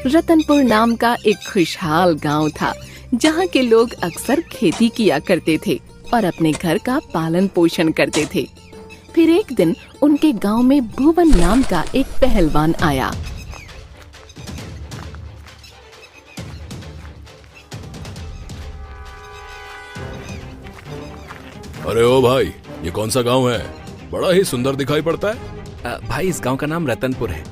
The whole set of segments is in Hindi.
रतनपुर नाम का एक खुशहाल गांव था, जहां के लोग अक्सर खेती किया करते थे और अपने घर का पालन पोषण करते थे। फिर एक दिन उनके गांव में भुवन नाम का एक पहलवान आया। अरे ओ भाई, ये कौन सा गांव है? बड़ा ही सुंदर दिखाई पड़ता है। भाई, इस गांव का नाम रतनपुर है।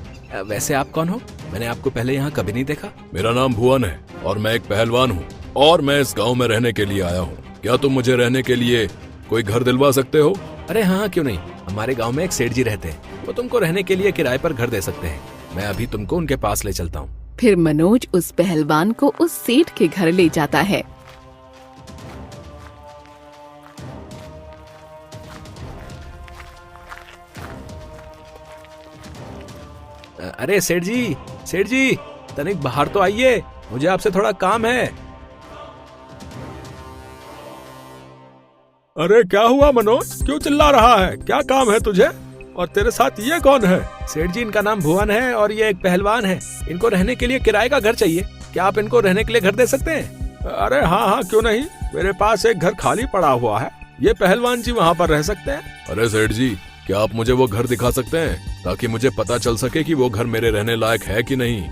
वैसे आप कौन हो? मैंने आपको पहले यहाँ कभी नहीं देखा। मेरा नाम भुवन है और मैं एक पहलवान हूँ और मैं इस गांव में रहने के लिए आया हूँ। क्या तुम मुझे रहने के लिए कोई घर दिलवा सकते हो? अरे हाँ, क्यों नहीं। हमारे गांव में एक सेठ जी रहते हैं, वो तुमको रहने के लिए किराए पर घर दे सकते हैं। मैं अभी तुमको उनके पास ले चलता हूँ। फिर मनोज उस पहलवान को उस सेठ के घर ले जाता है। अरे सेठ जी, तनिक बाहर तो आइए, मुझे आपसे थोड़ा काम है। अरे क्या हुआ मनोज, क्यों चिल्ला रहा है? क्या काम है तुझे? और तेरे साथ ये कौन है? सेठ जी, इनका नाम भुवन है और ये एक पहलवान है। इनको रहने के लिए किराए का घर चाहिए। क्या आप इनको रहने के लिए घर दे सकते हैं? अरे हाँ, क्यों नहीं। मेरे पास एक घर खाली पड़ा हुआ है, ये पहलवान जी वहाँ पर रह सकते हैं। अरे सेठ जी, क्या आप मुझे वो घर दिखा सकते हैं ताकि मुझे पता चल सके कि वो घर मेरे रहने लायक है कि नहीं?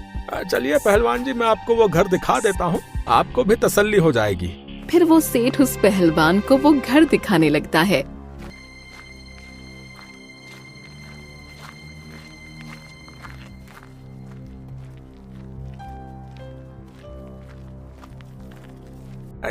चलिए पहलवान जी, मैं आपको वो घर दिखा देता हूँ, आपको भी तसल्ली हो जाएगी। फिर वो सेठ उस पहलवान को वो घर दिखाने लगता है।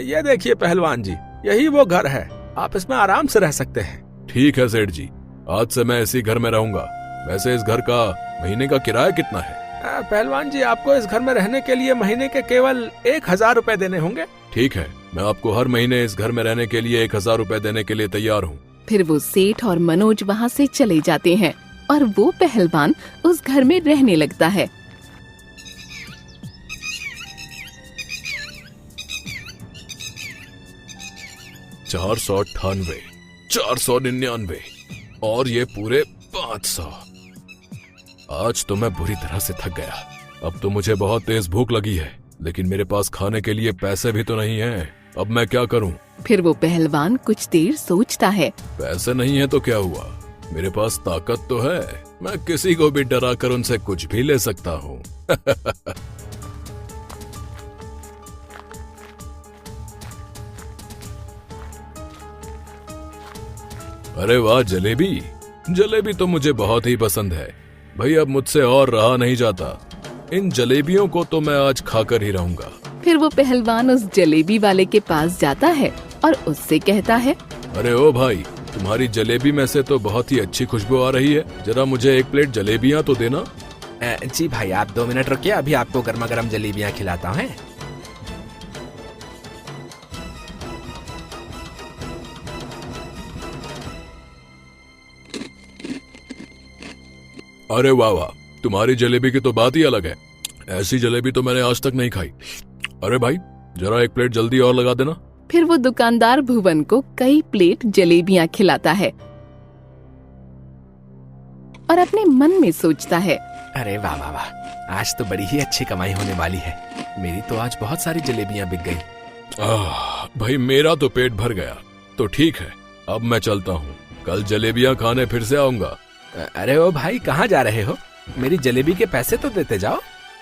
ये देखिए पहलवान जी, यही वो घर है, आप इसमें आराम से रह सकते हैं। ठीक है सेठ जी, आज से मैं इसी घर में रहूंगा। वैसे इस घर का महीने का किराया कितना है? पहलवान जी, आपको इस घर में रहने के लिए महीने के केवल 1000 रुपए देने होंगे। ठीक है, मैं आपको हर महीने इस घर में रहने के लिए 1000 रुपए देने के लिए तैयार हूँ। फिर वो सेठ और मनोज वहाँ से चले जाते हैं और वो पहलवान उस घर में रहने लगता है। $498, 499 और ये पूरे 500। आज तो मैं बुरी तरह से थक गया। अब तो मुझे बहुत तेज भूख लगी है, लेकिन मेरे पास खाने के लिए पैसे भी तो नहीं हैं। अब मैं क्या करूं? फिर वो पहलवान कुछ देर सोचता है। पैसे नहीं है तो क्या हुआ, मेरे पास ताकत तो है। मैं किसी को भी डरा कर उनसे कुछ भी ले सकता हूँ। अरे वाह, जलेबी। जलेबी तो मुझे बहुत ही पसंद है भाई, अब मुझसे और रहा नहीं जाता। इन जलेबियों को तो मैं आज खाकर ही रहूंगा। फिर वो पहलवान उस जलेबी वाले के पास जाता है और उससे कहता है, अरे ओ भाई, तुम्हारी जलेबी में से तो बहुत ही अच्छी खुशबू आ रही है, जरा मुझे एक प्लेट जलेबियाँ तो देना। जी भाई, आप 2 मिनट रुकिए, अभी आपको गर्मा गर्म जलेबियाँ खिलाता हूँ। अरे वाह वाह, तुम्हारी जलेबी की तो बात ही अलग है। ऐसी जलेबी तो मैंने आज तक नहीं खाई। अरे भाई, जरा एक प्लेट जल्दी और लगा देना। फिर वो दुकानदार भुवन को कई प्लेट जलेबियाँ खिलाता है और अपने मन में सोचता है, अरे वाह वाह वाह, आज तो बड़ी ही अच्छी कमाई होने वाली है। मेरी तो आज बहुत सारी जलेबियाँ बिक गई। भाई, मेरा तो पेट भर गया, तो ठीक है, अब मैं चलता हूँ। कल जलेबियाँ खाने फिर से आऊंगा। अरे ओ भाई, कहाँ जा रहे हो? मेरी जलेबी के पैसे तो देते जाओ।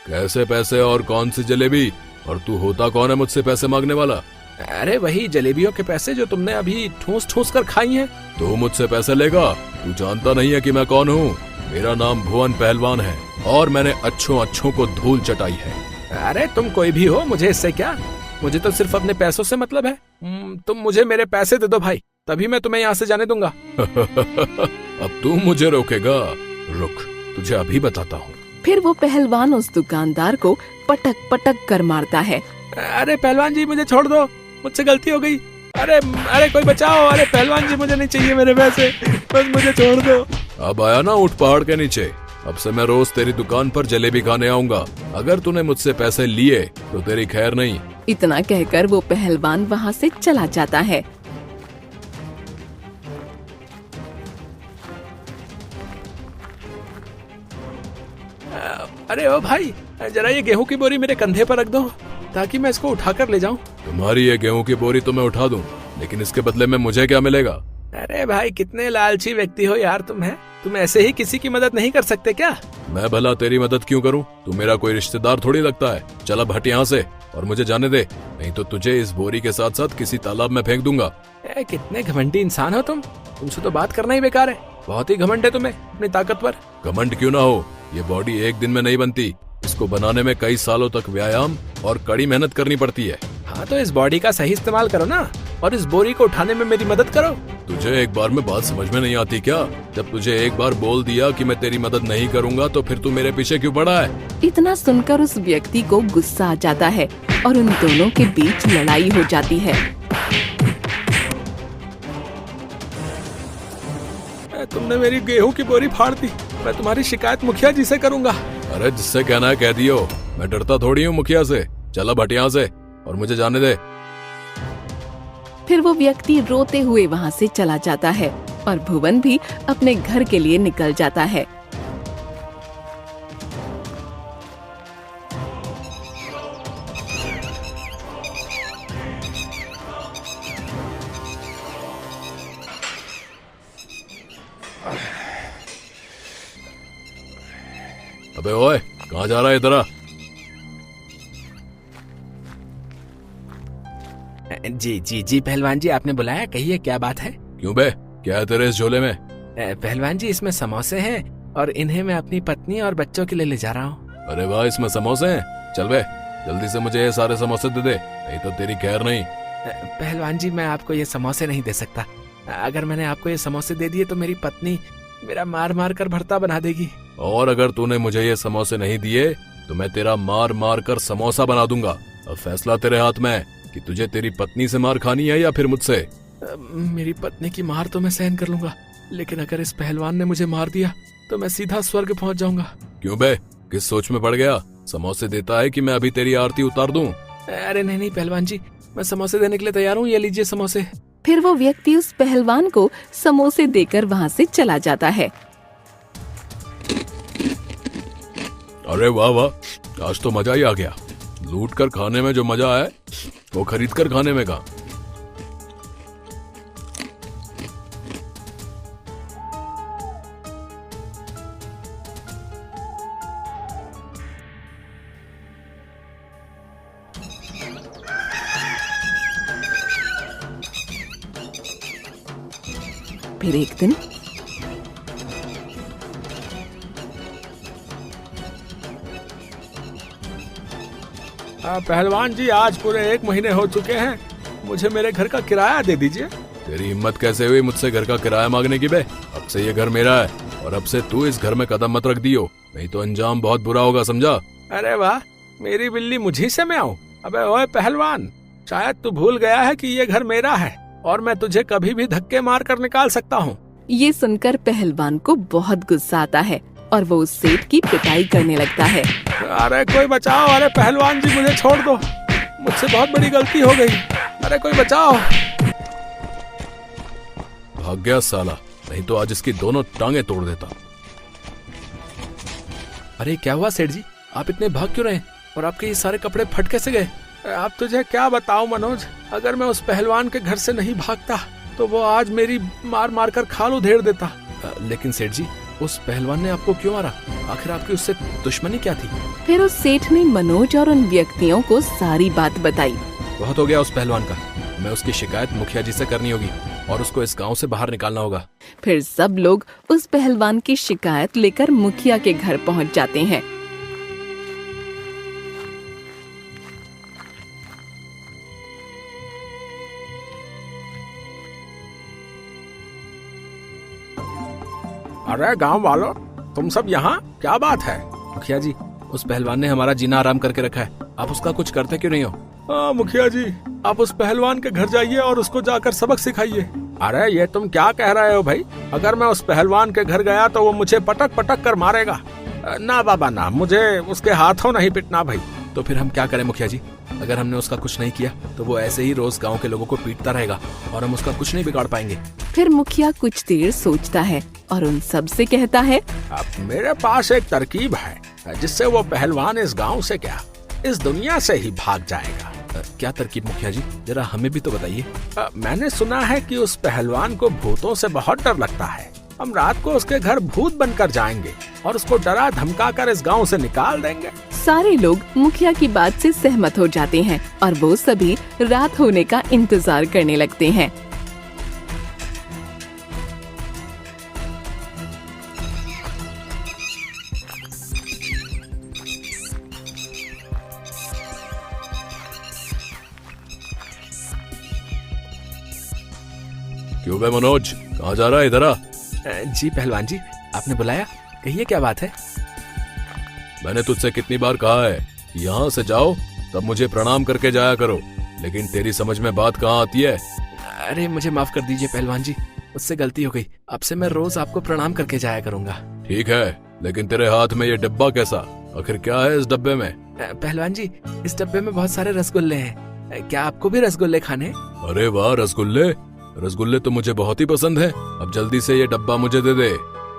कैसे पैसे और कौन सी जलेबी? और तू होता कौन है मुझसे पैसे मांगने वाला? अरे वही जलेबियों के पैसे जो तुमने अभी ठूस ठूस कर खाई हैं। तू मुझसे पैसे लेगा? तू जानता नहीं है कि मैं कौन हूँ? मेरा नाम भुवन पहलवान है और मैंने अच्छों को धूल चटाई है। अरे तुम कोई भी हो, मुझे इससे क्या? मुझे तो सिर्फ अपने पैसों से मतलब है। तुम मुझे मेरे पैसे दे दो भाई, तभी मैं तुम्हें यहाँ से जाने दूंगा। अब तू मुझे रोकेगा? रुक, तुझे अभी बताता हूँ। फिर वो पहलवान उस दुकानदार को पटक पटक कर मारता है। अरे पहलवान जी, मुझे छोड़ दो, मुझसे गलती हो गई। अरे कोई बचाओ। अरे पहलवान जी, मुझे नहीं चाहिए मेरे पैसे, बस मुझे छोड़ दो। अब आया ना ऊंट पहाड़ के नीचे। अब से मैं रोज तेरी दुकान पर जलेबी खाने आऊंगा। अगर तूने मुझसे पैसे लिए तो तेरी खैर नहीं। इतना कहकर वो पहलवान वहाँ से चला जाता है। अरे ओ भाई, जरा ये गेहूं की बोरी मेरे कंधे पर रख दो ताकि मैं इसको उठाकर ले जाऊं। तुम्हारी ये गेहूं की बोरी तो मैं उठा दूं, लेकिन इसके बदले में मुझे क्या मिलेगा? अरे भाई कितने लालची व्यक्ति हो यार तुम ऐसे ही किसी की मदद नहीं कर सकते क्या? मैं भला तेरी मदद क्यों करूं? तू मेरा कोई रिश्तेदार थोड़ी लगता है। चल अब हट यहाँ से और मुझे जाने दे, नहीं तो तुझे इस बोरी के साथ साथ किसी तालाब में फेंक दूंगा। कितने घमंडी इंसान हो तुमसे तो बात करना ही बेकार है। बहुत ही घमंड है तुम्हें अपनी ताकत पर। घमंड क्यों ना हो, ये बॉडी एक दिन में नहीं बनती। इसको बनाने में कई सालों तक व्यायाम और कड़ी मेहनत करनी पड़ती है। हाँ तो इस बॉडी का सही इस्तेमाल करो ना और इस बोरी को उठाने में मेरी मदद करो। तुझे एक बार में बात समझ में नहीं आती क्या? जब तुझे एक बार बोल दिया कि मैं तेरी मदद नहीं करूंगा तो फिर तू मेरे पीछे क्यों पड़ा है? इतना सुनकर उस व्यक्ति को गुस्सा आ जाता है और उन दोनों के बीच लड़ाई हो जाती है। तुमने मेरी गेहूं की बोरी फाड़ दी, मैं तुम्हारी शिकायत मुखिया जी से करूंगा। अरे जिससे कहना है कह दियो, मैं डरता थोड़ी हूँ मुखिया से। चल अब हट यहाँ से और मुझे जाने दे। फिर वो व्यक्ति रोते हुए वहाँ से चला जाता है और भुवन भी अपने घर के लिए निकल जाता है। अबे ओए, कहाँ जा रहा है इधर आ? जी पहलवान जी, आपने बुलाया, कहिए क्या बात है? क्यों बे, क्या है तेरे इस झोले में? पहलवान जी इसमें समोसे हैं और इन्हें मैं अपनी पत्नी और बच्चों के लिए ले जा रहा हूँ। अरे वाह, इसमें समोसे हैं। चल बे, जल्दी से मुझे ये सारे समोसे दे दे, नहीं तो तेरी खैर नहीं। पहलवान जी मैं आपको ये समोसे नहीं दे सकता। अगर मैंने आपको ये समोसे दे दिए तो मेरी पत्नी मेरा मार मार कर भरता बना देगी। और अगर तूने मुझे ये समोसे नहीं दिए तो मैं तेरा मार मार कर समोसा बना दूंगा। अब फैसला तेरे हाथ में है कि तुझे तेरी पत्नी से मार खानी है या फिर मुझसे। मेरी पत्नी की मार तो मैं सहन कर लूंगा, लेकिन अगर इस पहलवान ने मुझे मार दिया तो मैं सीधा स्वर्ग पहुंच जाऊंगा। क्यों बे, किस सोच में पड़ गया? समोसे देता है कि मैं अभी तेरी आरती उतार दूं? अरे नहीं पहलवान जी, मैं समोसे देने के लिए तैयार हूँ, ये लीजिए समोसे। फिर वो व्यक्ति उस पहलवान को समोसे देकर वहाँ से चला जाता है। अरे वाह वाह, आज तो मजा ही आ गया। लूट कर खाने में जो मजा है वो खरीद कर खाने में कहाँ। फिर एक दिन पहलवान जी, आज पूरे 1 महीने हो चुके हैं, मुझे मेरे घर का किराया दे दीजिए। तेरी हिम्मत कैसे हुई मुझसे घर का किराया मांगने की बे? अब से ये घर मेरा है और अब से तू इस घर में कदम मत रख दियो, नहीं तो अंजाम बहुत बुरा होगा, समझा? अरे वाह, मेरी बिल्ली मुझी से मैं आऊँ? अबे ओए पहलवान, शायद तू भूल गया है कि ये घर मेरा है और मैं तुझे कभी भी धक्के मार कर निकाल सकता हूँ। ये सुनकर पहलवान को बहुत गुस्सा आता है और वो उस सेठ की पिटाई करने लगता है। अरे कोई बचाओ, अरे पहलवान जी मुझे छोड़ दो, मुझसे बहुत बड़ी गलती हो गई, अरे कोई बचाओ। भाग गया साला, नहीं तो आज इसकी दोनों टांगे तोड़ देता। अरे क्या हुआ सेठ जी, आप इतने भाग क्यों रहे और आपके ये सारे कपड़े फट कैसे गए? आप तुझे क्या बताऊं मनोज, अगर मैं उस पहलवान के घर से नहीं भागता तो वो आज मेरी मार मार कर खाल उधेड़ देता। लेकिन सेठ जी, उस पहलवान ने आपको क्यों मारा? आखिर आपकी उससे दुश्मनी क्या थी? फिर उस सेठ ने मनोज और उन व्यक्तियों को सारी बात बताई। बहुत हो गया उस पहलवान का, मैं उसकी शिकायत मुखिया जी से करनी होगी और उसको इस गांव से बाहर निकालना होगा। फिर सब लोग उस पहलवान की शिकायत लेकर मुखिया के घर पहुंच जाते हैं। अरे गांव वालों, तुम सब यहाँ, क्या बात है? मुखिया जी, उस पहलवान ने हमारा जीना आराम करके रखा है, आप उसका कुछ करते क्यों नहीं हो? मुखिया जी, आप उस पहलवान के घर जाइए और उसको जाकर सबक सिखाइए। अरे ये तुम क्या कह रहे हो भाई? अगर मैं उस पहलवान के घर गया तो वो मुझे पटक पटक कर मारेगा। ना बाबा ना, मुझे उसके हाथों नहीं पिटना भाई। तो फिर हम क्या करें मुखिया जी? अगर हमने उसका कुछ नहीं किया तो वो ऐसे ही रोज गांव के लोगों को पीटता रहेगा और हम उसका कुछ नहीं बिगाड़ पाएंगे। फिर मुखिया कुछ देर सोचता है और उन सब से कहता है, अब मेरे पास एक तरकीब है। जिससे वो पहलवान इस गांव से क्या, इस दुनिया से ही भाग जाएगा। क्या तरकीब मुखिया जी, जरा हमें भी तो बताइए। मैंने सुना है कि उस पहलवान को भूतों से बहुत डर लगता है। हम रात को उसके घर भूत बनकर जाएंगे और उसको डरा धमका कर इस गांव से निकाल देंगे। सारे लोग मुखिया की बात से सहमत हो जाते हैं और वो सभी रात होने का इंतजार करने लगते हैं। क्यों बे मनोज, कहाँ जा रहा है? इधर आ। जी पहलवान जी, आपने बुलाया, कहिए क्या बात है। मैंने तुझसे कितनी बार कहा है कि यहाँ से जाओ तब मुझे प्रणाम करके जाया करो, लेकिन तेरी समझ में बात कहाँ आती है। अरे मुझे माफ कर दीजिए पहलवान जी, मुझसे गलती हो गई। अब से मैं रोज आपको प्रणाम करके जाया करूंगा। ठीक है, लेकिन तेरे हाथ में ये डिब्बा कैसा? आखिर क्या है इस डब्बे में? पहलवान जी, इस डब्बे में बहुत सारे रसगुल्ले हैं। क्या आपको भी रसगुल्ले खाने? अरे वाह, रसगुल्ले! रसगुल्ले तो मुझे बहुत ही पसंद है। अब जल्दी से ये डब्बा मुझे दे दे,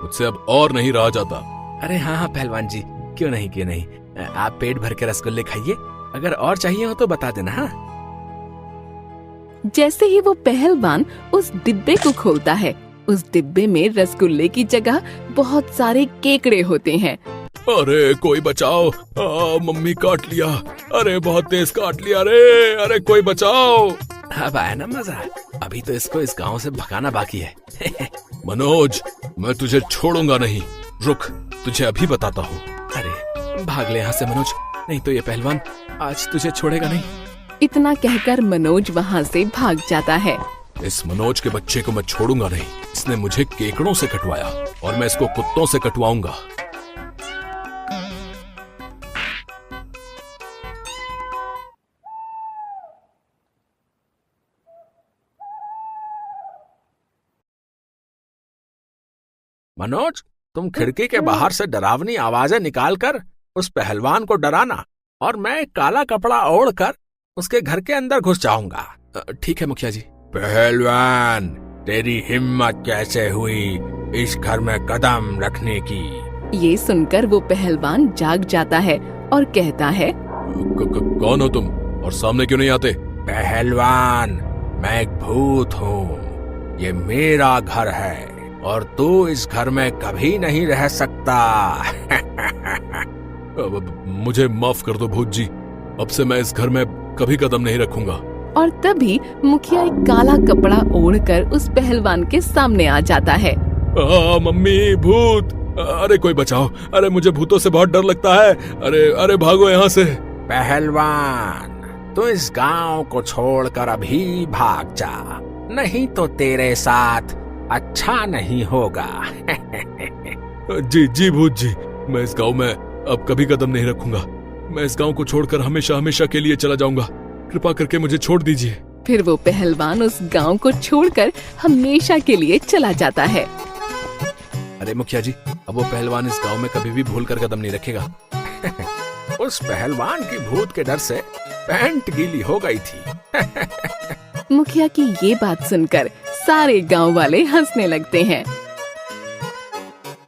मुझसे अब और नहीं रहा जाता। अरे हाँ हाँ पहलवान जी, क्यों नहीं क्यों नहीं। आप पेट भर के रसगुल्ले खाइए, अगर और चाहिए हो तो बता देना। हाँ। जैसे ही वो पहलवान उस डिब्बे को खोलता है, उस डिब्बे में रसगुल्ले की जगह बहुत सारे केकड़े होते हैं। अरे कोई बचाओ, मम्मी काट लिया। अरे बहुत तेज काट लिया रे, अरे कोई बचाओ। अब आया ना मजा, अभी तो इसको इस गांव से भगाना बाकी है। मनोज, मैं तुझे छोड़ूंगा नहीं, रुक, तुझे अभी बताता हूँ। अरे भाग ले यहाँ से मनोज, नहीं तो ये पहलवान आज तुझे छोड़ेगा नहीं। इतना कहकर मनोज वहाँ से भाग जाता है। इस मनोज के बच्चे को मैं छोड़ूंगा नहीं। इसने मुझे केकड़ों से कटवाया और मैं इसको कुत्तों से कटवाऊंगा। मनोज, तुम खिड़की के बाहर से डरावनी आवाजें निकालकर उस पहलवान को डराना और मैं काला कपड़ा ओढ़कर उसके घर के अंदर घुस जाऊंगा। ठीक है मुखिया जी। पहलवान, तेरी हिम्मत कैसे हुई इस घर में कदम रखने की? ये सुनकर वो पहलवान जाग जाता है और कहता है, कौन हो तुम और सामने क्यों नहीं आते? पहलवान, मैं एक भूत हूँ। ये मेरा घर है और तू इस घर में कभी नहीं रह सकता। मुझे माफ कर दो भूत जी, अब से मैं इस घर में कभी कदम नहीं रखूंगा। और तभी मुखिया एक काला कपड़ा ओढ़कर उस पहलवान के सामने आ जाता है। मम्मी, भूत! अरे कोई बचाओ, अरे मुझे भूतों से बहुत डर लगता है। अरे भागो यहाँ से। पहलवान, तू इस गांव को छोड़कर अभी भाग जा, नहीं तो तेरे साथ अच्छा नहीं होगा। जी भूत जी, मैं इस गांव में अब कभी कदम नहीं रखूंगा। मैं इस गांव को छोड़कर हमेशा हमेशा के लिए चला जाऊंगा। कृपा करके मुझे छोड़ दीजिए। फिर वो पहलवान उस गांव को छोड़कर हमेशा के लिए चला जाता है। अरे मुखिया जी, अब वो पहलवान इस गांव में कभी भी भूल कर कदम नहीं रखेगा। उस पहलवान की भूत के डर से पैंट गीली हो गई थी। मुखिया की ये बात सुनकर सारे गांव वाले हंसने लगते हैं।